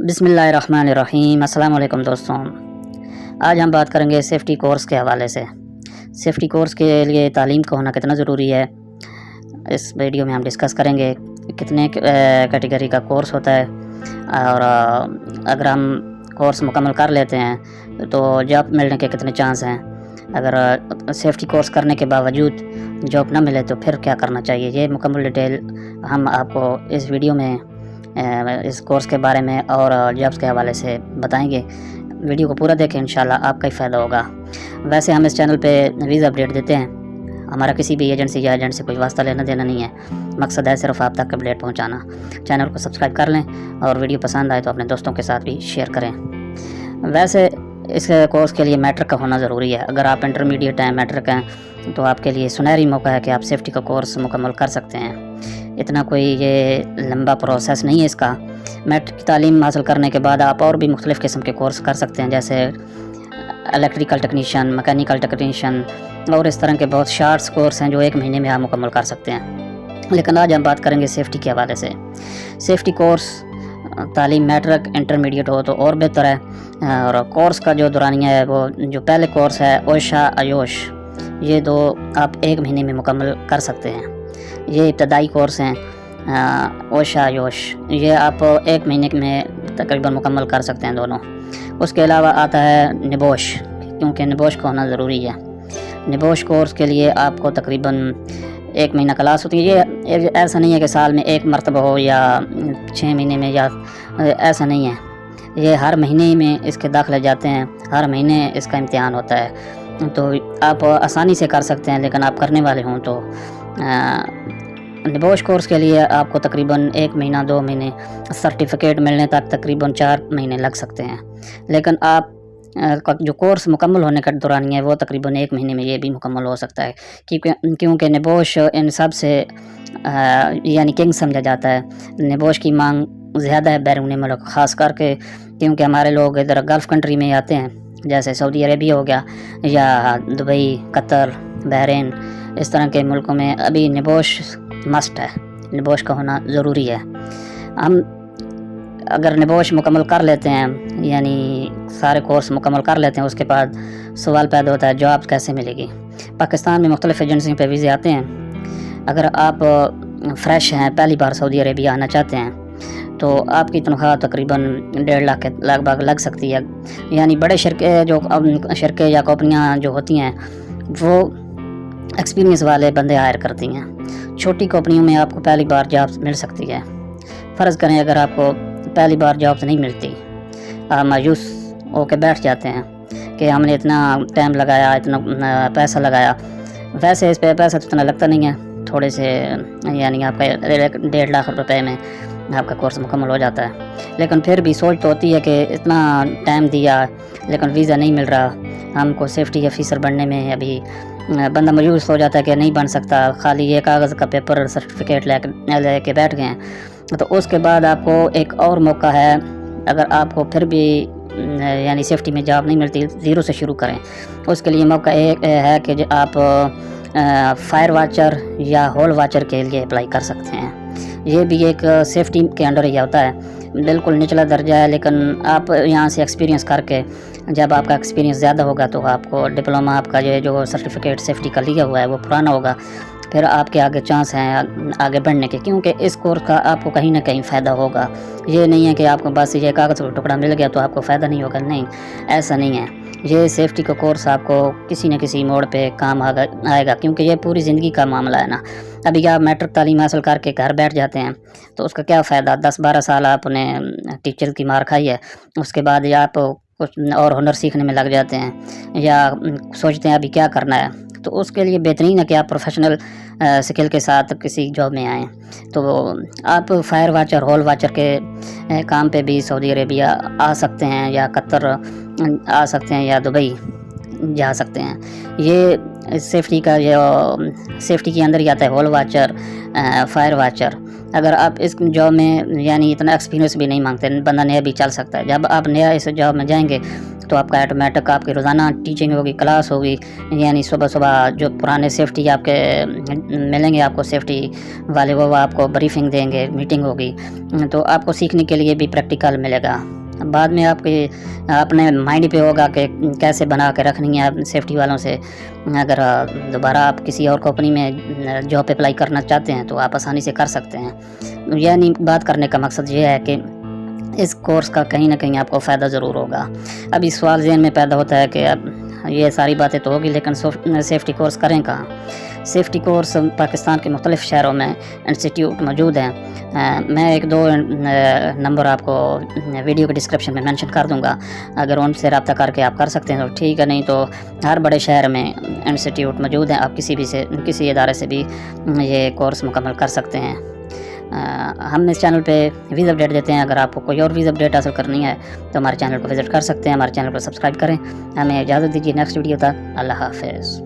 بسم اللہ الرحمن الرحیم۔ السلام علیکم دوستوں، آج ہم بات کریں گے سیفٹی کورس کے حوالے سے۔ سیفٹی کورس کے لیے تعلیم کا ہونا کتنا ضروری ہے، اس ویڈیو میں ہم ڈسکس کریں گے۔ کتنے کیٹیگری کا کورس ہوتا ہے، اور اگر ہم کورس مکمل کر لیتے ہیں تو جاب ملنے کے کتنے چانس ہیں، اگر سیفٹی کورس کرنے کے باوجود جاب نہ ملے تو پھر کیا کرنا چاہیے، یہ مکمل ڈیٹیل ہم آپ کو اس ویڈیو میں اس کورس کے بارے میں اور جابس کے حوالے سے بتائیں گے۔ ویڈیو کو پورا دیکھیں، انشاءاللہ آپ کا ہی فائدہ ہوگا۔ ویسے ہم اس چینل پہ ویزا اپڈیٹ دیتے ہیں، ہمارا کسی بھی ایجنسی یا ایجنٹ سے کوئی واسطہ لینا دینا نہیں ہے، مقصد ہے صرف آپ تک اپڈیٹ پہنچانا۔ چینل کو سبسکرائب کر لیں، اور ویڈیو پسند آئے تو اپنے دوستوں کے ساتھ بھی شیئر کریں۔ ویسے اس کورس کے لیے میٹرک کا ہونا ضروری ہے۔ اگر آپ انٹرمیڈیٹ ہیں، میٹرک ہیں، تو آپ کے لیے سنہری موقع ہے کہ آپ سیفٹی کا کورس مکمل کر سکتے ہیں۔ اتنا کوئی یہ لمبا پروسیس نہیں ہے اس کا۔ میٹرک کی تعلیم حاصل کرنے کے بعد آپ اور بھی مختلف قسم کے کورس کر سکتے ہیں، جیسے الیکٹریکل ٹیکنیشین، مکینیکل ٹیکنیشین، اور اس طرح کے بہت شارٹس کورس ہیں جو 1 مہینے میں آپ مکمل کر سکتے ہیں۔ لیکن آج ہم بات کریں گے سیفٹی کے حوالے سے۔ سیفٹی کورس تعلیم میٹرک انٹرمیڈیٹ ہو تو اور بہتر ہے، اور کورس کا جو دورانیہ ہے وہ جو پہلے کورس ہے اوشا آیوش، یہ 2 آپ 1 مہینے میں مکمل کر سکتے ہیں۔ یہ ابتدائی کورس ہیں اوشا آیوش، یہ آپ 1 مہینے میں تقریباً مکمل کر سکتے ہیں دونوں۔ اس کے علاوہ آتا ہے نبوش، کیونکہ نبوش کا ہونا ضروری ہے۔ نبوش کورس کے لیے آپ کو تقریباً 1 مہینہ کلاس ہوتی ہے۔ یہ ایسا نہیں ہے کہ سال میں 1 مرتبہ ہو یا 6 مہینے میں، یا ایسا نہیں ہے، یہ ہر مہینے میں اس کے داخلے جاتے ہیں، ہر مہینے اس کا امتحان ہوتا ہے، تو آپ آسانی سے کر سکتے ہیں۔ لیکن آپ کرنے والے ہوں تو نبوش کورس کے لیے آپ کو تقریباً 1 مہینہ 2 مہینے، سرٹیفکیٹ ملنے تک تقریباً 4 مہینے لگ سکتے ہیں۔ لیکن آپ جو کورس مکمل ہونے کا دورانیہ ہے وہ تقریباً 1 مہینے میں یہ بھی مکمل ہو سکتا ہے، کیونکہ نبوش ان سب سے یعنی کنگ سمجھا جاتا ہے۔ نبوش کی مانگ زیادہ ہے بیرون ملک، خاص کر کے کیونکہ ہمارے لوگ ادھر گلف کنٹری میں آتے ہیں، جیسے سعودی عربیہ ہو گیا، یا دبئی، قطر، بحرین، اس طرح کے ملکوں میں ابھی نبوش مسٹ ہے، نبوش کا ہونا ضروری ہے۔ ہم اگر نبوش مکمل کر لیتے ہیں، یعنی سارے کورس مکمل کر لیتے ہیں، اس کے بعد سوال پیدا ہوتا ہے جاب کیسے ملے گی۔ پاکستان میں مختلف ایجنسیوں پہ ویزے آتے ہیں۔ اگر آپ فریش ہیں، پہلی بار سعودی عربیہ آنا چاہتے ہیں، تو آپ کی تنخواہ تقریباً 1.5 لاکھ کے لگ بھگ لگ سکتی ہے۔ یعنی بڑے شرکے یا کمپنیاں جو ہوتی ہیں وہ ایکسپیرینس والے بندے ہائر کرتی ہیں۔ چھوٹی کمپنیوں میں آپ کو پہلی بار جاب مل سکتی ہے۔ فرض کریں اگر آپ کو پہلی بار جاب نہیں ملتی، آپ مایوس ہو کے بیٹھ جاتے ہیں کہ ہم نے اتنا ٹائم لگایا، اتنا پیسہ لگایا۔ ویسے اس پہ پیسہ تو اتنا لگتا نہیں ہے، تھوڑے سے، یعنی آپ کا 1.5 لاکھ روپے میں آپ کا کورس مکمل ہو جاتا ہے۔ لیکن پھر بھی سوچ تو ہوتی ہے کہ اتنا ٹائم دیا لیکن ویزا نہیں مل رہا، ہم کو سیفٹی آفیسر بننے میں ابھی بندہ مایوس ہو جاتا ہے کہ نہیں بن سکتا، خالی یہ کاغذ کا پیپر سرٹیفکیٹ لے کے بیٹھ گئے ہیں۔ تو اس کے بعد آپ کو ایک اور موقع ہے، اگر آپ کو پھر بھی یعنی سیفٹی میں جاب نہیں ملتی، 0 سے شروع کریں۔ اس کے لیے موقع ایک ہے کہ آپ فائر واچر یا ہول واچر کے لیے اپلائی کر سکتے ہیں۔ یہ بھی ایک سیفٹی کے انڈر ہی ہوتا ہے، بالکل نچلا درجہ ہے، لیکن آپ یہاں سے ایکسپیرینس کر کے، جب آپ کا ایکسپیرینس زیادہ ہوگا تو آپ کو ڈپلوما، آپ کا یہ جو سرٹیفکیٹ سیفٹی کا لیا ہوا ہے وہ پرانا ہوگا، پھر آپ کے آگے چانس ہیں آگے بڑھنے کے، کیونکہ اس کورس کا آپ کو کہیں نہ کہیں فائدہ ہوگا۔ یہ نہیں ہے کہ آپ کو بس یہ کاغذ کا ٹکڑا مل گیا تو آپ کو فائدہ نہیں ہوگا، نہیں، ایسا نہیں ہے۔ یہ سیفٹی کا کورس آپ کو کسی نہ کسی موڑ پہ کام آئے گا، کیونکہ یہ پوری زندگی کا معاملہ ہے نا۔ ابھی آپ میٹرک تعلیم حاصل کر کے گھر بیٹھ جاتے ہیں تو اس کا کیا فائدہ؟ 10-12 سال آپ نے ٹیچر کی مار کھائی ہے، اس کے بعد یا آپ کچھ اور ہنر سیکھنے میں لگ جاتے ہیں، یا سوچتے ہیں ابھی کیا کرنا ہے، تو اس کے لیے بہترین ہے کہ آپ پروفیشنل سکل کے ساتھ کسی جاب میں آئیں۔ تو آپ فائر واچر، ہول واچر کے کام پہ بھی سعودی عربیہ آ سکتے ہیں، یا قطر آ سکتے ہیں، یا دبئی جا سکتے ہیں۔ یہ سیفٹی کا، یہ سیفٹی کے اندر ہی آتا ہے ہول واچر، فائر واچر، اگر آپ اس جاب میں یعنی اتنا ایکسپیرینس بھی نہیں مانگتے، بندہ نیا بھی چل سکتا ہے، جب آپ نیا اس جاب میں جائیں گے تو آپ کا آٹومیٹک آپ کی روزانہ ٹیچنگ ہوگی، کلاس ہوگی، یعنی صبح صبح جو پرانے سیفٹی آپ کے ملیں گے، آپ کو سیفٹی والے وہ آپ کو بریفنگ دیں گے، میٹنگ ہوگی، تو آپ کو سیکھنے کے لیے بھی پریکٹیکل ملے گا۔ بعد میں آپ کے اپنے مائنڈ پہ ہوگا کہ کیسے بنا کے رکھنی ہے آپ سیفٹی والوں سے۔ اگر دوبارہ آپ کسی اور کمپنی میں جاب اپلائی کرنا چاہتے ہیں تو آپ آسانی سے کر سکتے ہیں۔ یعنی بات کرنے کا مقصد یہ ہے کہ اس کورس کا کہیں نہ کہیں آپ کو فائدہ ضرور ہوگا۔ ابھی سوال ذہن میں پیدا ہوتا ہے کہ اب یہ ساری باتیں تو ہوگی لیکن سیفٹی کورس کریں کہاں؟ سیفٹی کورس پاکستان کے مختلف شہروں میں انسٹیٹیوٹ موجود ہیں۔ میں ایک دو نمبر آپ کو ویڈیو کے ڈسکرپشن میں مینشن کر دوں گا، اگر ان سے رابطہ کر کے آپ کر سکتے ہیں تو ٹھیک ہے، نہیں تو ہر بڑے شہر میں انسٹیٹیوٹ موجود ہیں، آپ کسی ادارے سے بھی یہ کورس مکمل کر سکتے ہیں۔ ہم اس چینل پہ ویز اپڈیٹ دیتے ہیں، اگر آپ کو کوئی اور ویز اپڈیٹ حاصل کرنی ہے تو ہمارے چینل کو وزٹ کر سکتے ہیں، ہمارے چینل کو سبسکرائب کریں۔ ہمیں اجازت دیجیے، نیکسٹ ویڈیو تک اللہ حافظ۔